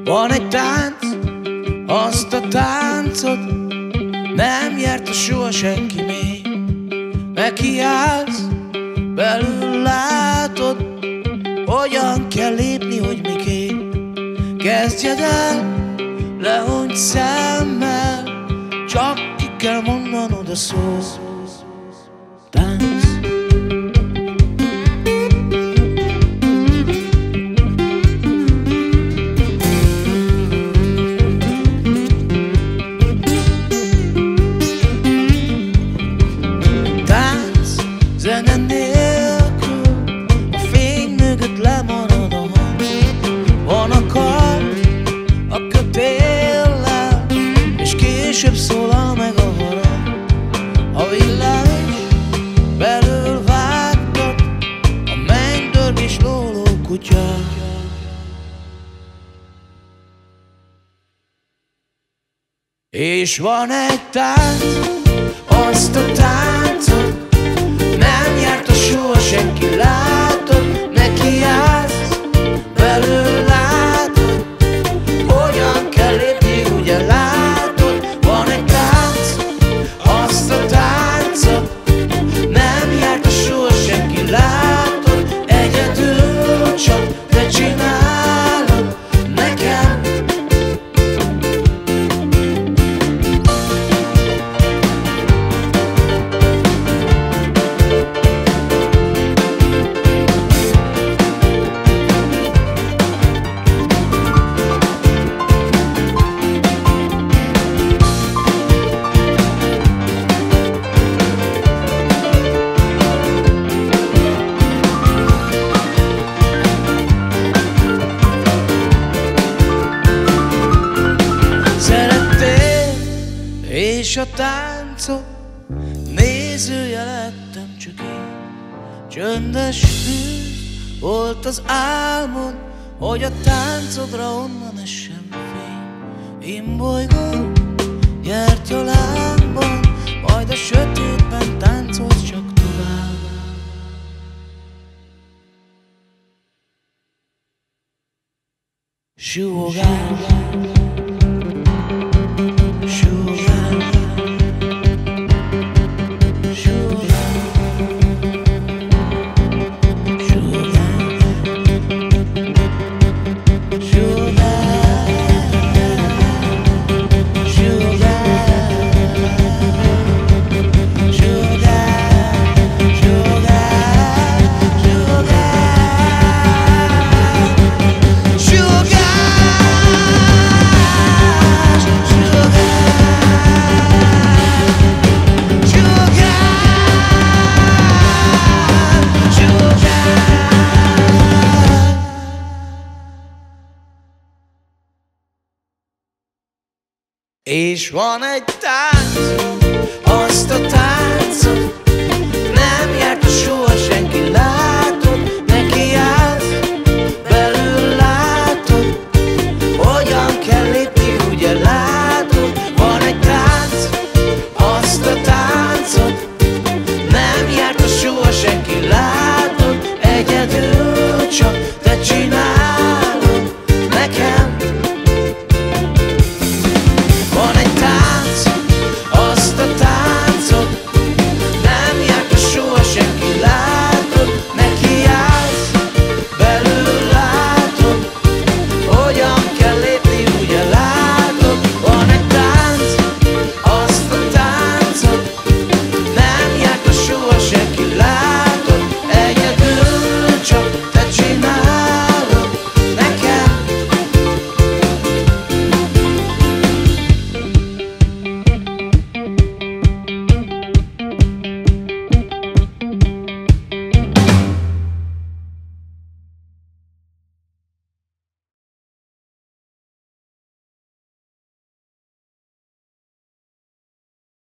Van egy tánc, azt a táncot nem járta soha senki még. Nekiállsz, belül látod, hogyan kell lépni, hogy miképp. Kezdjed el, lehunyd szemmel, csak ki kell mondanod a szót. Tánc. Zene nélkül a fény mögött lemarad a hang. Van a kar a kötéllel, és később szólal meg a harang. A villás belül vágtat, a mennydörgés lóló kutya. És van egy tánc, azt a táncot nem járta soha senki, látod, nekiállsz, belül látod, hogyan kell lépni, ugye látod. Van egy tánc, azt a táncot nem járta soha senki, látod, egyedül csak te csinálod nekem. És a táncot nézője lettem csak én. Csöndes tűz volt az álmod, hogy a táncodra onnan essen fény. Imbolygó gyertyalámban, majd a sötétben táncolsz csak tovább. Suhogál, és van egy tánc,